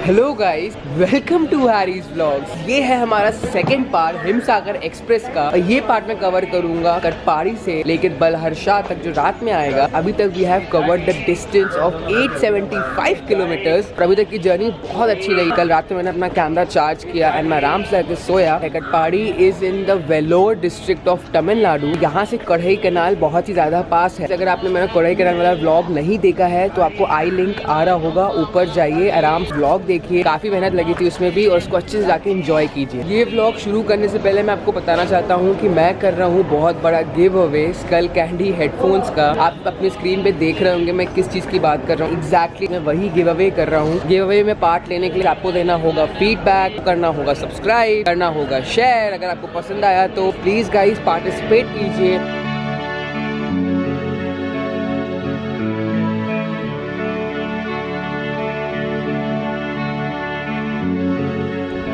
Hello guys, welcome to Harry's vlogs. ये है हमारा सेकंड पार्ट हिमसागर एक्सप्रेस का। ये पार्ट में कवर करूंगा कटपाड़ी से लेकर बलहरशाह तक जो रात में आएगा। अभी तक we have covered the distance of 875 kilometres. अभी तक की जर्नी बहुत अच्छी रही। कल रात में मैंने अपना कैमरा चार्ज किया एंड मैं आराम से आके सोया। Katpadi is in the Vellore district of Tamil Nadu. यहाँ से कढ़ई कैनाल बहुत ही ज्यादा पास है। अगर आपने मेरा कढ़ई कैनाल वाला व्लॉग नहीं देखा है तो आपको आई लिंक आ रहा होगा, ऊपर जाइए, आराम से व्लॉग देखिए। काफी मेहनत लगी थी उसमें भी और उसको अच्छे से जाके एंजॉय कीजिए। ये व्लॉग शुरू करने से पहले मैं आपको बताना चाहता हूँ कि मैं कर रहा हूँ बहुत बड़ा giveaway Skullcandy headphones का। आप अपनी स्क्रीन पे देख रहे होंगे मैं किस चीज की बात कर रहा हूँ। एग्जैक्टली मैं वही गिव अवे कर रहा हूँ। गिव अवे में पार्ट लेने के लिए आपको देना होगा फीडबैक, करना होगा सब्सक्राइब, करना होगा शेयर। अगर आपको पसंद आया तो प्लीज गाइज पार्टिसिपेट कीजिए।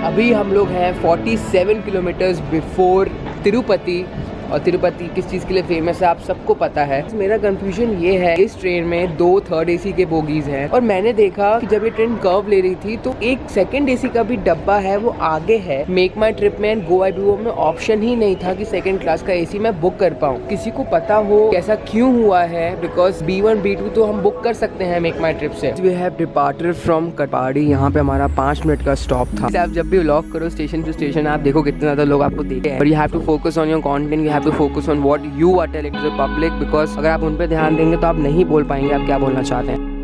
अभी हम लोग हैं 47 किलोमीटर्स बिफोर तिरुपति। और तिरुपति किस चीज़ के लिए फेमस है आप सबको पता है। मेरा कंफ्यूजन ये है, इस ट्रेन में 2 थर्ड एसी के बोगीज हैं और मैंने देखा कि जब ये ट्रेन कर्व ले रही थी तो एक सेकंड एसी का भी डब्बा है वो आगे है। मेक माई ट्रिप में एंड गो आई बी में ऑप्शन ही नहीं था कि सेकंड क्लास का एसी मैं बुक कर पाऊँ। किसी को पता हो ऐसा क्यों हुआ है? बिकॉज B1 B2 तो हम बुक कर सकते हैं मेक माई ट्रिप से। We have departed from Katpadi. यहाँ पे हमारा 5 मिनट का स्टॉप था। आप जब भी व्लॉग करो स्टेशन टू स्टेशन आप देखो कितने ज्यादा लोग आपको देखे हैं। और you have to focus on your content, you have to focus on what you are telling to the public. Because अगर आप उन पे ध्यान देंगे तो आप नहीं बोल पाएंगे आप क्या बोलना चाहते हैं।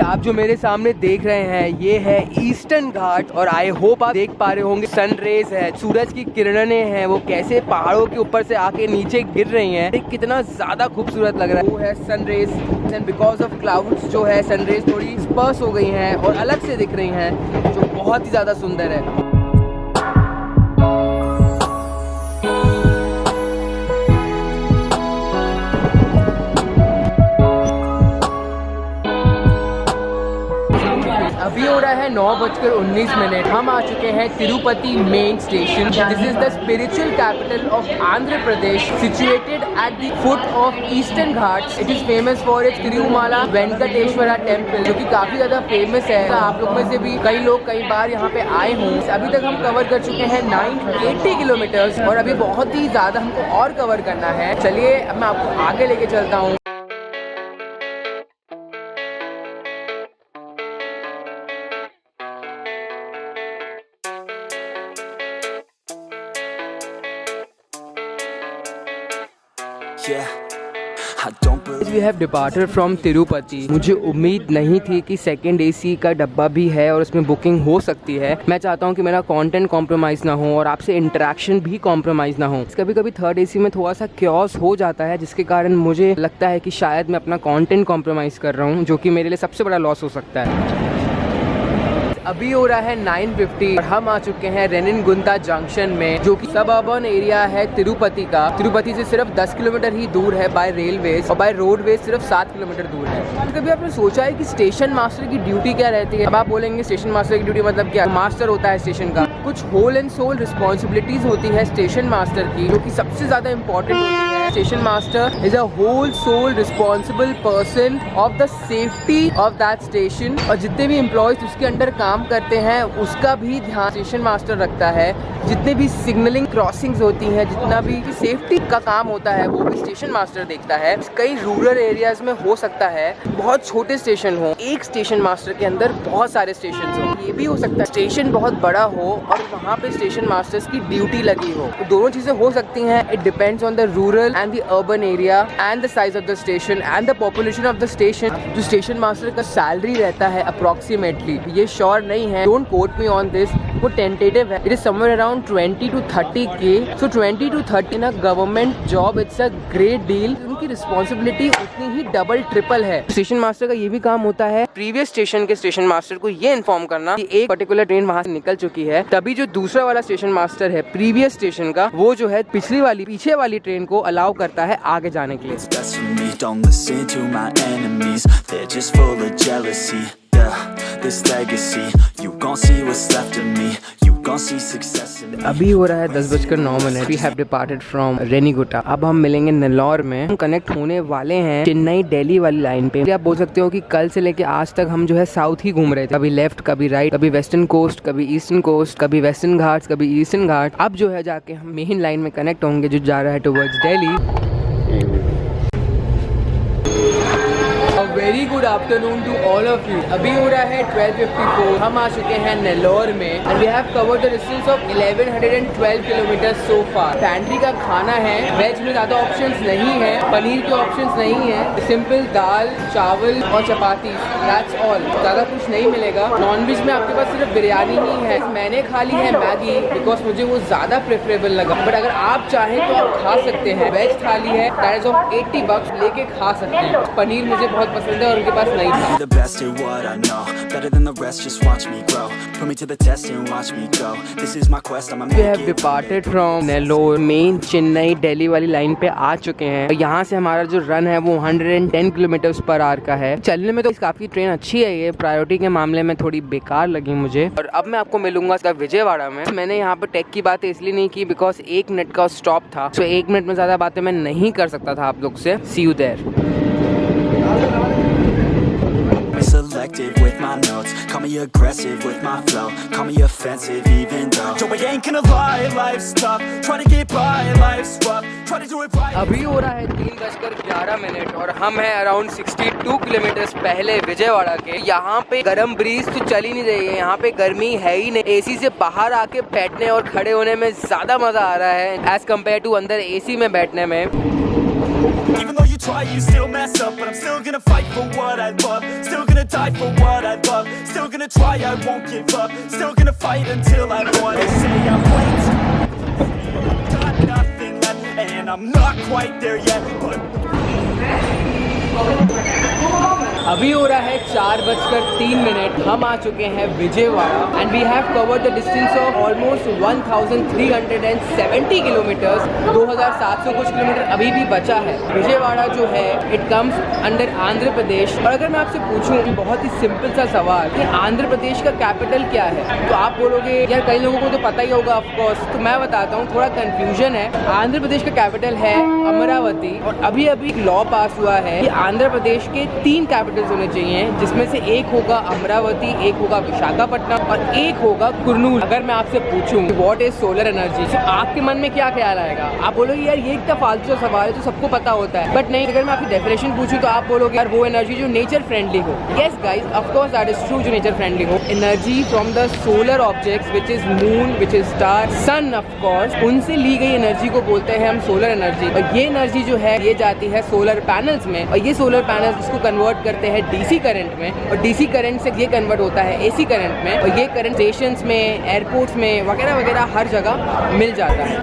आप जो मेरे सामने देख रहे हैं ये है ईस्टर्न घाट और आई होप आप देख पा रहे होंगे सनरेज है, सूरज की किरणें हैं वो कैसे पहाड़ों के ऊपर से आके नीचे गिर रही हैं। कितना ज्यादा खूबसूरत लग रहा है। वो है sun rays and because of clouds जो है सनरेज थोड़ी स्पर्स हो गई हैं और अलग से दिख रही हैं जो बहुत ही ज्यादा सुंदर है। अभी हो रहा है 9:19। हम आ चुके हैं Tirupati main station. This is the spiritual capital of Andhra Pradesh, situated at the foot of Eastern Ghats. It is famous for its Tirumala Venkateswara temple जो कि काफी ज्यादा फेमस है। आप लोग में से भी कई लोग कई बार यहाँ पे आए हों। अभी तक हम कवर कर चुके हैं 980 किलोमीटर्स और अभी बहुत ही ज्यादा हमको और कवर करना है। चलिए अब मैं आपको आगे लेके चलता हूँ। We have departed from Tirupati. मुझे उम्मीद नहीं थी कि सेकंड एसी का डब्बा भी है और उसमें बुकिंग हो सकती है। मैं चाहता हूं कि मेरा कंटेंट कॉम्प्रोमाइज़ ना हो और आपसे इंटरेक्शन भी कॉम्प्रोमाइज़ ना हो। कभी कभी थर्ड एसी में थोड़ा सा क्योस हो जाता है जिसके कारण मुझे लगता है कि शायद मैं अपना कंटेंट कॉम्प्रोमाइज़ कर रहा हूँ, जो कि मेरे लिए सबसे बड़ा लॉस हो सकता है। अभी हो रहा है 9:50 और हम आ चुके हैं रेनिनगुंदा जंक्शन में जो कि सब अर्बन एरिया है तिरुपति का। तिरुपति से सिर्फ 10 किलोमीटर ही दूर है बाय रेलवेज और बाय रोडवेज सिर्फ 7 किलोमीटर दूर है। कभी आपने सोचा है कि स्टेशन मास्टर की ड्यूटी क्या रहती है? अब आप बोलेंगे स्टेशन मास्टर की ड्यूटी मतलब क्या? मास्टर होता है स्टेशन का। कुछ होल एंड सोल रिस्पॉन्सिबिलिटीज होती है स्टेशन मास्टर की जो कि सबसे ज्यादा इंपॉर्टेंट होती है। Station master is a whole sole responsible person of the safety of that station, और जितने भी एम्प्लॉयज उसके अंडर काम करते हैं उसका भी ध्यान स्टेशन मास्टर रखता है। जितने भी सिग्नलिंग क्रॉसिंग्स होती हैं, जितना भी सेफ्टी का काम होता है वो भी स्टेशन मास्टर देखता है। कई रूरल एरियाज में हो सकता है बहुत छोटे स्टेशन हो, एक स्टेशन मास्टर के अंदर बहुत सारे स्टेशन हो। ये भी हो सकता है स्टेशन बहुत बड़ा हो और वहाँ पे स्टेशन मास्टर्स की ड्यूटी लगी हो। तो दोनों चीजें हो सकती हैं। It depends on the rural and the urban area and the size of the station and the population of the station. जो स्टेशन मास्टर का सैलरी रहता है अप्रोक्सीमेटली, ये श्योर नहीं है, don't quote me on this, वो tentative है। It is somewhere around 20 to 30K। So 20 to 30 ना government job, it's a great deal. उनकी रिस्पॉन्सिबिलिटी उतनी ही डबल ट्रिपल है। स्टेशन मास्टर का ये भी काम होता है प्रीवियस स्टेशन के स्टेशन मास्टर को ये इन्फॉर्म करना कि एक पर्टिकुलर ट्रेन वहाँ से निकल चुकी है, तभी जो दूसरा वाला स्टेशन मास्टर है प्रीवियस स्टेशन का, वो जो है पीछे वाली ट्रेन को अलाउ करता है आगे जाने के लिए। अभी हो रहा है 10:09। We have departed from Renigunta. अब हम मिलेंगे नेल्लौर में। हम कनेक्ट होने वाले हैं चेन्नई दिल्ली वाली लाइन पे। आप बोल सकते हो कि कल से लेके आज तक हम जो है साउथ ही घूम रहे थे, कभी लेफ्ट कभी राइट, कभी वेस्टर्न कोस्ट कभी ईस्टर्न कोस्ट, कभी वेस्टर्न घाट्स कभी ईस्टर्न घाट। अब जो है जाके हम मेन लाइन में कनेक्ट होंगे जो जा रहा है towards Delhi. Very good afternoon to all of you. अभी हो रहा है 12:54। हम आ चुके हैं नेल्लौर में and we have covered the distance of 1112 kilometre so far. Pantry का खाना है, वेज में ज़्यादा ऑप्शंस नहीं है, पनीर के ऑप्शंस नहीं है, सिंपल दाल चावल और चपाती, दैट्स ऑल, ज़्यादा कुछ नहीं मिलेगा। नॉन वेज में आपके पास सिर्फ बिरयानी ही है। मैंने खा ली है मैगी बिकॉज मुझे वो ज़्यादा प्रेफरेबल लगा, बट अगर आप चाहें तो आप खा सकते हैं। वेज थाली है, दैट इज ऑफ 80 bucks, लेके खा सकते हैं। पनीर मुझे बहुत पसंद है और उनके पास नहीं था। We have departed from Nellore, main Chennai Delhi वाली लाइन पे आ चुके हैं। यहाँ से हमारा जो रन है वो 110 किलोमीटर पर आवर का है। चलने में तो काफी ट्रेन अच्छी है, ये प्रायोरिटी के मामले में थोड़ी बेकार लगी मुझे। और अब मैं आपको मिलूंगा विजयवाड़ा में। मैंने यहाँ पे टेक की बातें इसलिए नहीं की बिकॉज 1 मिनट का स्टॉप था, तो 1 मिनट में ज्यादा बातें मैं नहीं कर सकता था आप लोग से। See you there. Selective with my notes, call me aggressive with my flow, call me offensive even though Joe, I ain't gonna lie, life's tough, try to get by, life's rough, try to do it right। अभी हो रहा है 3:11 और हम हैं around 62 kilometre पहले विजयवाड़ा के। यहाँ पे गर्म ब्रीज तो चल ही नहीं रही है, यहाँ पे गर्मी है ही नहीं। एसी से बाहर आके बैठने और खड़े होने में ज्यादा मजा आ रहा है एज कम्पेयर टू अंदर एसी में बैठने में। Even though you try, you still mess up, but I'm still gonna fight for what I love, still gonna die for what I love, still gonna try, I won't give up, still gonna fight until I won. They say I'm late, got nothing left, and I'm not quite there yet, but अभी हो रहा है 4:03। हम आ चुके हैं Vijayawada and we have covered the distance of almost 1370 kilometres. 2700 कुछ kilometre अभी भी बचा है। विजयवाड़ा जो है it comes under Andhra Pradesh. और अगर मैं आपसे पूछूं बहुत ही सिंपल सा सवाल कि आंध्र प्रदेश का कैपिटल क्या है, तो आप बोलोगे यार कई लोगों को तो पता ही होगा ऑफकोर्स, तो मैं बताता हूँ, थोड़ा कंफ्यूजन है। आंध्र प्रदेश का कैपिटल है अमरावती और अभी अभी एक लॉ पास हुआ है कि आंध्र प्रदेश के 3 कैपिटल्स होने चाहिए, जिसमें से एक होगा अमरावती, एक होगा विशाखापट्टनम और एक होगा कुर्नूल। अगर मैं आपसे पूछूं व्हाट इज सोलर एनर्जी, तो आपके मन में क्या ख्याल आएगा? आप बोलोगे यार ये इतना फालतू सवाल है, तो सबको पता होता है। बट नहीं, अगर मैं आपकी डेफिनेशन पूछूं तो आप बोलोगे यार वो एनर्जी जो नेचर फ्रेंडली हो। Yes guys, of course that is true, जो नेचर फ्रेंडली हो। Energy from the solar objects which is moon, which is star, sun, of course उनसे ली गई एनर्जी को बोलते हैं हम सोलर एनर्जी। और ये एनर्जी जो है ये जाती है सोलर पैनल्स में, और ये सोलर पैनल्स इसको कन्वर्ट करते हैं डीसी करंट में, और डीसी करंट से ये कन्वर्ट होता है एसी करंट में, और ये करंट स्टेशंस में, एयरपोर्ट्स में वगैरह वगैरह हर जगह मिल जाता है।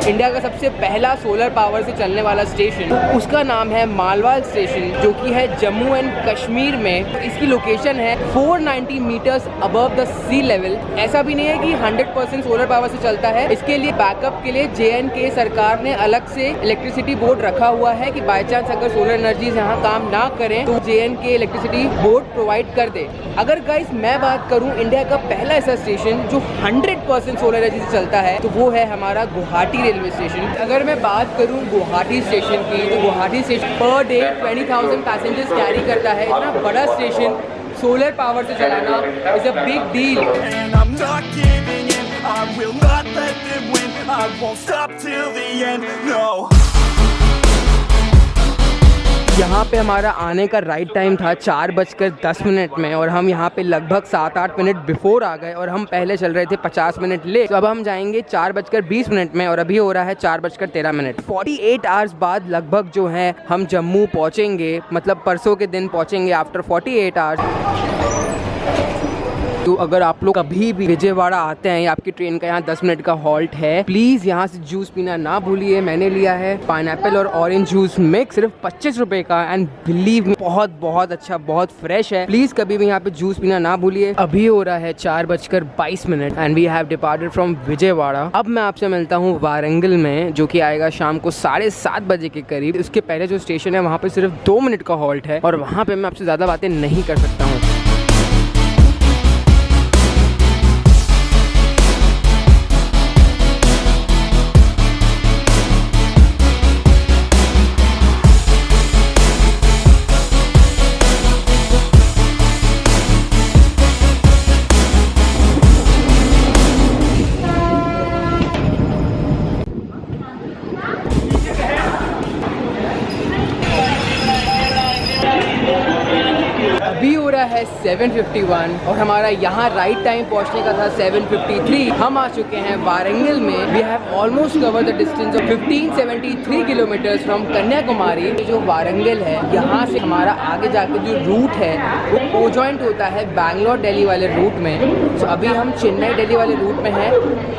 इंडिया का सबसे पहला सोलर पावर से चलने वाला स्टेशन, उसका नाम है मालवाल स्टेशन, जो कि है जम्मू एंड कश्मीर में। इसकी लोकेशन है 490 metres above the sea level. ऐसा भी नहीं है कि 100% सोलर पावर से चलता है, इसके लिए बैकअप के लिए JNK सरकार ने अलग से इलेक्ट्रिसिटी बोर्ड रखा हुआ है कि बाई चांस अगर सोलर एनर्जी यहाँ काम ना करें तो JNK इलेक्ट्रिसिटी बोर्ड प्रोवाइड कर दे। अगर गाइस मैं बात करूं इंडिया का पहला ऐसा स्टेशन जो 100% सोलर एनर्जी से चलता है, तो वो है हमारा गुवाहाटी रेलवे स्टेशन। अगर मैं बात करूँ गुवाहाटी स्टेशन की, तो Guwahati station per day 20,000 passengers carry करता है। इतना बड़ा स्टेशन सोलर पावर से चलाना is a big deal. And I'm not giving in, I will not let them win, I won't stop till the end, no. यहाँ पे हमारा आने का राइट टाइम था 4:10 में और हम यहाँ पे लगभग 7-8 मिनट बिफोर आ गए और हम पहले चल रहे थे 50 मिनट लेट। तो अब हम जाएंगे 4:20 में और अभी हो रहा है 4:13। 48 आवर्स बाद लगभग जो है हम जम्मू पहुँचेंगे, मतलब परसों के दिन पहुँचेंगे आफ्टर 48 आवर्स। तो अगर आप लोग कभी भी विजयवाड़ा आते हैं या आपकी ट्रेन का यहाँ 10 मिनट का हॉल्ट है, प्लीज़ यहाँ से जूस पीना ना भूलिए। मैंने लिया है पाइनएप्पल और ऑरेंज जूस मिक्स, सिर्फ 25 रुपए का, एंड बिलीव मी बहुत अच्छा, बहुत फ्रेश है। प्लीज़ कभी भी यहाँ पे जूस पीना ना भूलिए। अभी हो रहा है 4:22 and we have departed from Vijayawada. अब मैं आपसे मिलता हूँ वारंगल में, जो कि आएगा शाम को 7:30 बजे के करीब। उसके पहले जो स्टेशन है वहाँ पे सिर्फ 2 मिनट का हॉल्ट है और वहाँ पे मैं आपसे ज़्यादा बातें नहीं कर सकता हूँ। अभी हो रहा है 7:51 और हमारा यहाँ राइट टाइम पहुँचने का था 7:53। हम आ चुके हैं वारंगल में। We have almost cover the distance of 1573 kilometres from Kanyakumari. जो वारंगल है, यहाँ से हमारा आगे जाके जो रूट है वो कोजॉइंट होता है बैंगलोर दिल्ली वाले रूट में। तो अभी हम चेन्नई दिल्ली वाले रूट में हैं।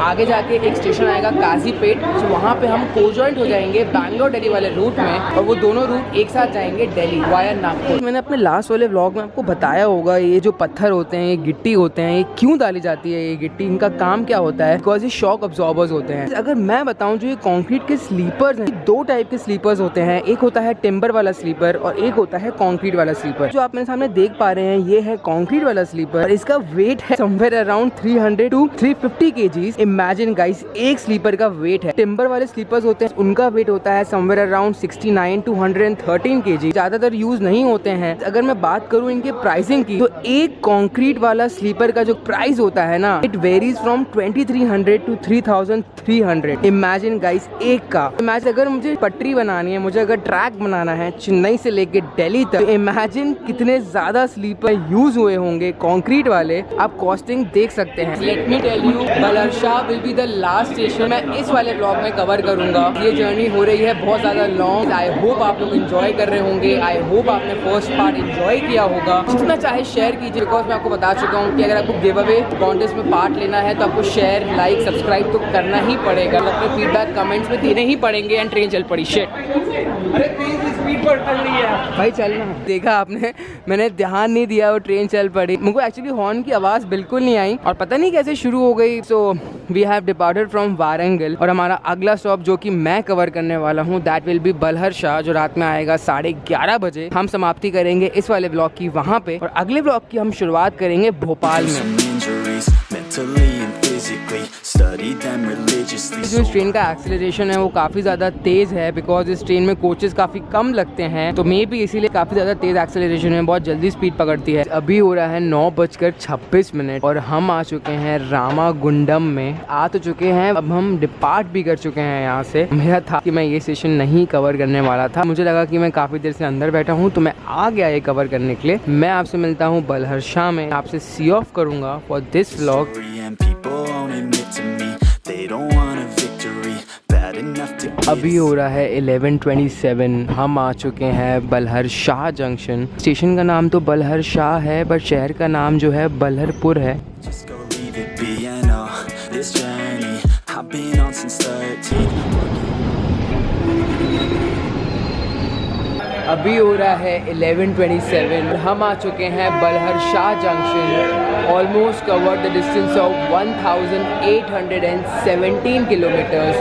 आगे जाके एक स्टेशन आएगा काजीपेट, तो वहाँ पे हम कोजॉइंट हो जाएंगे बैंगलोर दिल्ली वाले रूट में और वो दोनों रूट एक साथ जाएंगे दिल्ली वाया नागपुर। मैंने अपने लास्ट वाले व्लॉग में आपको बताया होगा ये जो पत्थर होते हैं, ये गिट्टी होते हैं, ये क्यों डाली जाती है ये गिट्टी, इनका काम क्या होता है। बिकॉज ये शॉक अब्जॉर्बर्स होते हैं। अगर मैं बताऊं, जो ये कंक्रीट के स्लीपर्स हैं, 2 टाइप के स्लीपर्स होते हैं। एक होता है टिम्बर वाला स्लीपर और एक होता है कंक्रीट वाला स्लीपर। जो आप मेरे सामने देख पा रहे हैं ये है कंक्रीट वाला स्लीपर और इसका वेट है somewhere around 300 to 350 kgs। Imagine guys, एक स्लीपर का वेट है। टिम्बर वाले स्लीपर्स होते हैं, उनका वेट होता है समवेयर अराउंड 69 to 113 kg। ज्यादातर यूज नहीं होते हैं। अगर मैं बात करूं इनके प्राइसिंग की, तो एक कंक्रीट वाला स्लीपर का जो प्राइस होता है ना, it varies from 2300 to 3300। Imagine guys, एक का। इमेजिन अगर मुझे पटरी बनानी है, मुझे अगर ट्रैक बनाना है चेन्नई से लेके दिल्ली तक, तो इमेजिन कितने ज्यादा स्लीपर यूज हुए होंगे कंक्रीट वाले। आप कॉस्टिंग देख सकते हैं। Let me tell you, Balharshah will be the last station. मैं इस वाले ब्लॉग में कवर करूंगा। ये जर्नी हो रही है बहुत ज्यादा लॉन्ग। आई होप आप लोग एंजॉय कर रहे होंगे। आई होप आपने फर्स्ट पार्ट एंजॉय किया होगा। जितना चाहे शेयर कीजिए, बिकॉज मैं आपको बता चुका हूँ कि अगर आपको गिव अवे कॉन्टेस्ट में पार्ट लेना है तो आपको शेयर, लाइक, सब्सक्राइब तो करना ही पड़ेगा। अपने फीडबैक कमेंट्स में देने ही पड़ेंगे। एंड ट्रेन चल पड़ी। शिट, अरे ट्रेन की स्पीड पर चल रही है भाई, चलना। देखा आपने, मैंने ध्यान नहीं दिया, वो ट्रेन चल पड़ी। मुझको एक्चुअली हॉर्न की आवाज़ बिल्कुल नहीं आई और पता नहीं कैसे शुरू हो गई। So we have departed from Warangal और हमारा अगला स्टॉप जो कि मैं कवर करने वाला हूँ दैट विल बी बलहरशाह, जो रात में आएगा 11:30 बजे। हम समाप्ति करेंगे इस वाले ब्लॉग की वहाँ पे और अगले ब्लॉग की हम शुरुआत करेंगे भोपाल में। जो इस ट्रेन का एक्सीलरेशन है वो काफ़ी ज़्यादा तेज़ है, बिकॉज इस ट्रेन में कोचेस काफ़ी कम लगते हैं, तो मे भी इसीलिए काफ़ी ज़्यादा तेज़ एक्सीलरेशन है, बहुत जल्दी स्पीड पकड़ती है। अभी हो रहा है 9:26 और हम आ चुके हैं रामागुंडम में। आ तो चुके हैं, अब हम डिपार्ट भी कर चुके हैं यहाँ से। मेरा था कि मैं ये सेशन नहीं कवर करने वाला था, मुझे लगा कि मैं काफ़ी देर से अंदर बैठा हूँ तो मैं आ गया ये कवर करने के लिए। मैं आपसे मिलता हूँ बलहरशाह में, आपसे सी ऑफ करूँगा फॉर दिस व्लॉग। अभी हो रहा है 11:27। हम आ चुके हैं बलहरशाह जंक्शन। स्टेशन का नाम तो बलहरशाह है बट शहर का नाम जो है बलहरपुर है। अभी हो रहा है 11:27। हम आ चुके हैं Balharshah junction. Almost covered the distance of 1817 kilometres.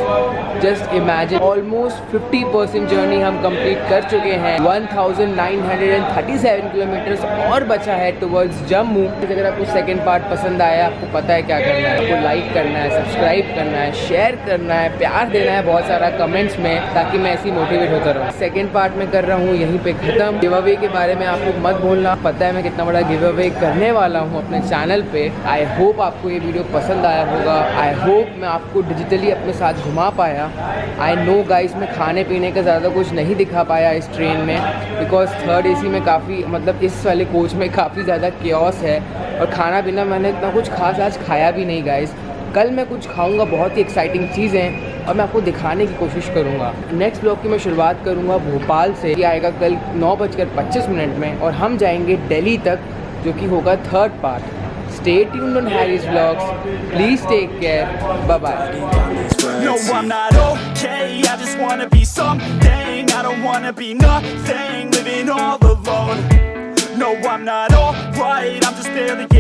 Just imagine, almost 50% journey हम कंप्लीट कर चुके हैं। 1937 किलोमीटर्स और बचा है टुवर्ड्स जम्मू। अगर आपको सेकंड पार्ट पसंद आया, आपको पता है क्या करना है, आपको लाइक करना है, सब्सक्राइब करना है, शेयर करना है, प्यार देना है बहुत सारा कमेंट्स में, ताकि मैं ऐसी मोटिवेट होता रहूँ। सेकंड पार्ट में कर रहा हूँ यहीं पे खत्म। गिव अवे के बारे में आप लोग मत बोलना, पता है मैं कितना बड़ा गिव अवे करने वाला हूँ अपने चैनल पे। आई होप आपको ये वीडियो पसंद आया होगा। आई होप मैं आपको डिजिटली अपने साथ घुमा पाया। आई नो गाइस, मैं खाने पीने का ज़्यादा कुछ नहीं दिखा पाया इस ट्रेन में, बिकॉज थर्ड AC में काफ़ी, मतलब इस वाले कोच में काफ़ी ज़्यादा क्योस है, और खाना पीना मैंने इतना कुछ खास आज खाया भी नहीं गाइस। कल मैं कुछ खाऊंगा, बहुत ही एक्साइटिंग चीज़ें, और मैं आपको दिखाने की कोशिश करूंगा। नेक्स्ट ब्लॉग की मैं शुरुआत करूंगा भोपाल से। ये आएगा कल 9:25 में, और हम जाएंगे दिल्ली तक, जो कि होगा third part. Stay tuned on Harry's Vlogs. Please take care. Bye-bye. No, I'm not okay, I just wanna be something. I don't wanna be nothing, living all alone. No, I'm not alright, I'm just barely getting